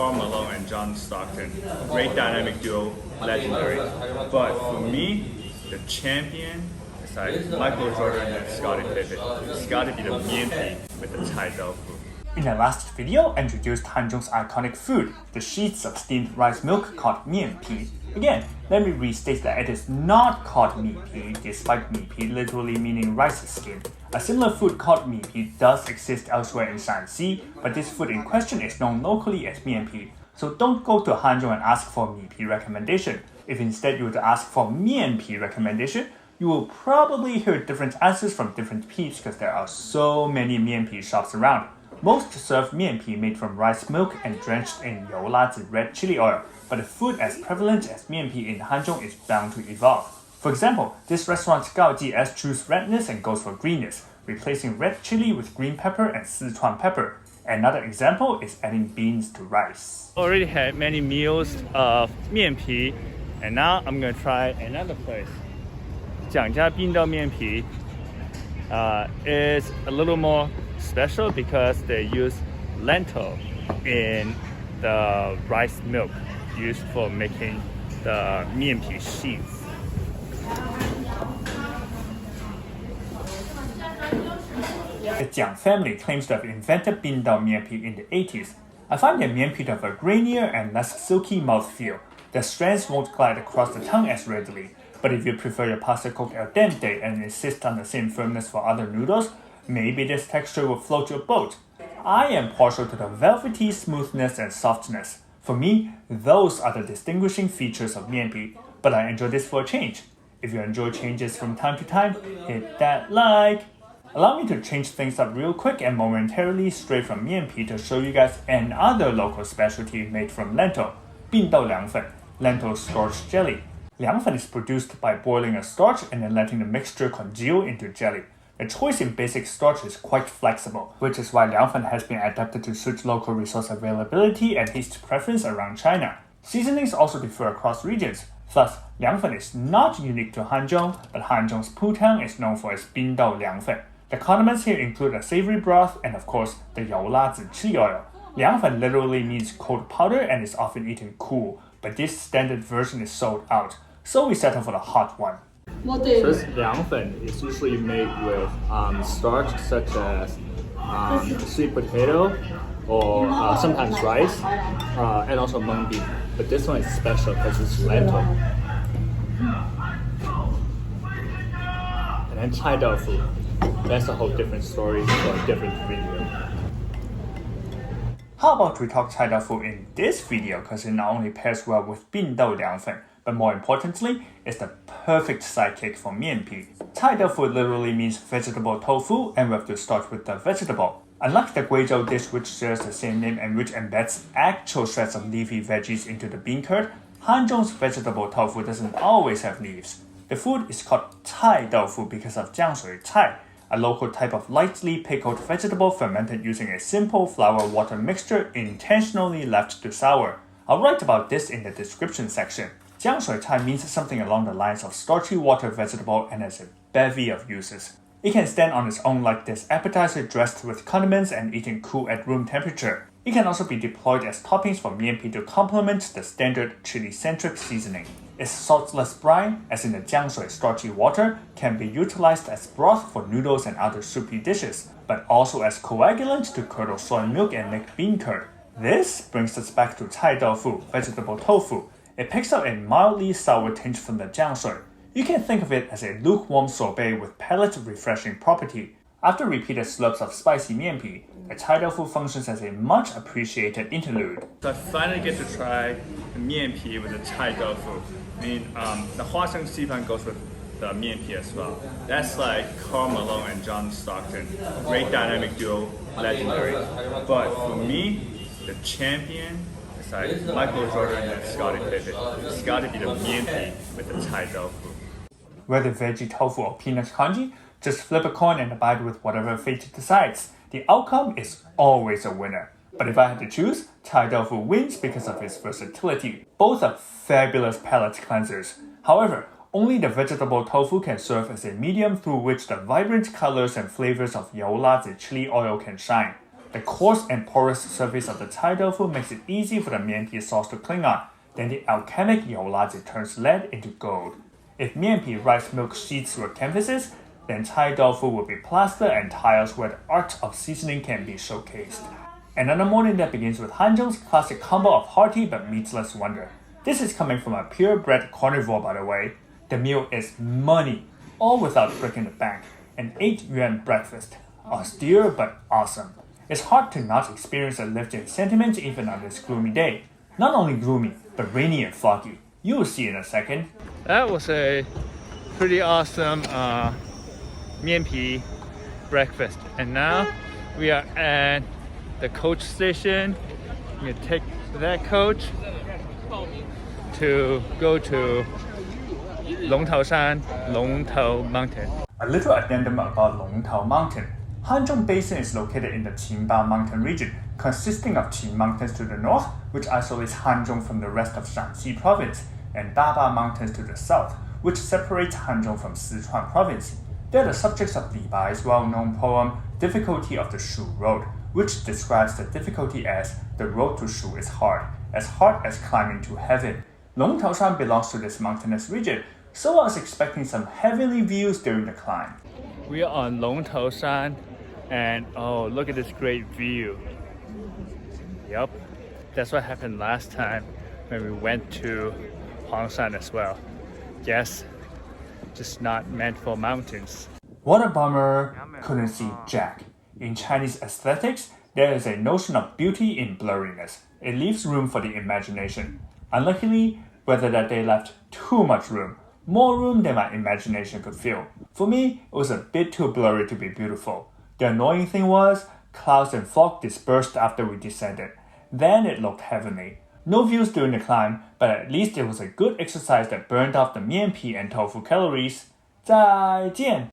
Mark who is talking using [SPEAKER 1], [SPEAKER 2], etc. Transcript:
[SPEAKER 1] Karl Malone and John Stockton. Great dynamic duo, legendary. But for me, the champion is like Michael Jordan and Scottie Pippen. It's gotta be the mianpi with the Cai Doufu.
[SPEAKER 2] In the last video, I introduced Hanzhong's iconic food, the sheets of steamed rice milk called mianpi. Again, let me restate that it is not called mipi, despite mipi literally meaning rice skin. A similar food called mipi does exist elsewhere in Shaanxi, but this food in question is known locally as mianpi. So don't go to Hanzhong and ask for mipi recommendation. If instead you were to ask for mianpi recommendation, you will probably hear different answers from different peeps because there are so many mianpi shops around. Most serve mianpi made from rice milk and drenched in you red chili oil, but a food as prevalent as mianpi in Hanzhong is bound to evolve. For example, this restaurant's gaoji eschews redness and goes for greenness, replacing red chili with green pepper and Sichuan pepper. Another example is adding beans to rice.
[SPEAKER 1] Already had many meals of mianpi, and now I'm gonna try another place. Jiangshui Bindao mianpi is a little more special because they use lentil in the rice milk used for making the mianpi sheets.
[SPEAKER 2] The Jiang family claims to have invented Bindao mianpi in the 80s. I find their mianpi to have a grainier and less silky mouthfeel. The strands won't glide across the tongue as readily, but if you prefer your pasta cooked al dente and insist on the same firmness for other noodles, maybe this texture will float your boat. I am partial to the velvety smoothness and softness. For me, those are the distinguishing features of mianpi, but I enjoy this for a change. If you enjoy changes from time to time, hit that like. Allow me to change things up real quick and momentarily stray from mianpi to show you guys another local specialty made from lentil, 病豆凉粉, lentil starch jelly. 凉粉 is produced by boiling a starch and then letting the mixture congeal into jelly. The choice in basic starch is quite flexible, which is why 凉粉 has been adapted to suit local resource availability and taste preference around China. Seasonings also differ across regions. Thus, 凉粉 is not unique to Hanzhong, but Hanzhong's putang is known for its 冰豆凉粉. The condiments here include a savory broth and of course the you chili oil. 凉粉 literally means cold powder and is often eaten cool, but this standard version is sold out, so we settle for the hot one.
[SPEAKER 1] So this 凉粉 is usually made with starch such as sweet potato or sometimes rice and also mung bean. But this one is special because it's lentil. And then Cai Doufu. That's a whole different story for a different video.
[SPEAKER 2] How about we talk Cai Doufu in this video because it not only pairs well with 冰豆凉粉, but more importantly, it's the perfect sidekick for mianpi. Cai Doufu literally means vegetable tofu, and we have to start with the vegetable. Unlike the Guizhou dish which shares the same name and which embeds actual shreds of leafy veggies into the bean curd, Hanzhong's vegetable tofu doesn't always have leaves. The food is called Cai Doufu because of jiangshui cai, a local type of lightly pickled vegetable fermented using a simple flour-water mixture intentionally left to sour. I'll write about this in the description section. Jiangshui cai means something along the lines of starchy water vegetable and has a bevy of uses. It can stand on its own like this appetizer dressed with condiments and eaten cool at room temperature. It can also be deployed as toppings for mianpi to complement the standard chili-centric seasoning. Its saltless brine, as in the jiangshui starchy water, can be utilized as broth for noodles and other soupy dishes, but also as coagulant to curdle soy milk and make bean curd. This brings us back to Cai Doufu, vegetable tofu. It picks up a mildly sour tinge from the jiangshui. You can think of it as a lukewarm sorbet with palate-refreshing property. After repeated slurps of spicy mianpi, the Cai Doufu functions as a much appreciated interlude.
[SPEAKER 1] So I finally get to try the mianpi with the Cai Doufu. I mean, the Huasheng Xipan goes with the mianpi as well. That's like Karl Malone and John Stockton. Great dynamic duo, legendary. But for me, the champion is like Michael Jordan and Scottie Pippen. It's gotta be the mianpi with the Cai Doufu.
[SPEAKER 2] Whether veggie tofu or peanut congee, just flip a coin and abide with whatever fate decides. The outcome is always a winner. But if I had to choose, Cai Doufu wins because of its versatility. Both are fabulous palate cleansers. However, only the vegetable tofu can serve as a medium through which the vibrant colors and flavors of you chili oil can shine. The coarse and porous surface of the Cai Doufu makes it easy for the Mianpi sauce to cling on. Then the alchemic Youlazi turns lead into gold. If Mianpi rice milk sheets were canvases, then Cai Doufu will be plaster and tiles where the art of seasoning can be showcased. Another morning that begins with Hanzhong's classic combo of hearty but meatless wonder. This is coming from a purebred carnivore, by the way. The meal is money, all without breaking the bank. An 8 yuan breakfast. Austere but awesome. It's hard to not experience a lift in sentiment even on this gloomy day. Not only gloomy, but rainy and foggy. You'll see in a second.
[SPEAKER 1] That was a pretty awesome Mianpi breakfast. And now we are at the coach station. We're gonna take that coach to go to Longtao Mountain.
[SPEAKER 2] A little addendum about Longtao Mountain. Hanzhong Basin is located in the Qinba Mountain region, consisting of Qin Mountains to the north, which isolates Hanzhong from the rest of Shaanxi province, and Daba Mountains to the south, which separates Hanzhong from Sichuan province. They are the subjects of Li Bai's well-known poem, Difficulty of the Shu Road, which describes the difficulty as the road to Shu is hard as climbing to heaven. Longtaoshan belongs to this mountainous region, so I was expecting some heavenly views during the climb.
[SPEAKER 1] We are on Longtaoshan, and oh, look at this great view. Yep, that's what happened last time when we went to Huangshan as well. Yes, just not meant for mountains.
[SPEAKER 2] What a bummer, couldn't see Jack. In Chinese aesthetics, there is a notion of beauty in blurriness. It leaves room for the imagination. Unluckily, weather that day left too much room. More room than my imagination could fill. For me, it was a bit too blurry to be beautiful. The annoying thing was, clouds and fog dispersed after we descended. Then it looked heavenly. No views during the climb, but at least it was a good exercise that burned off the mianpi and tofu calories. 再见!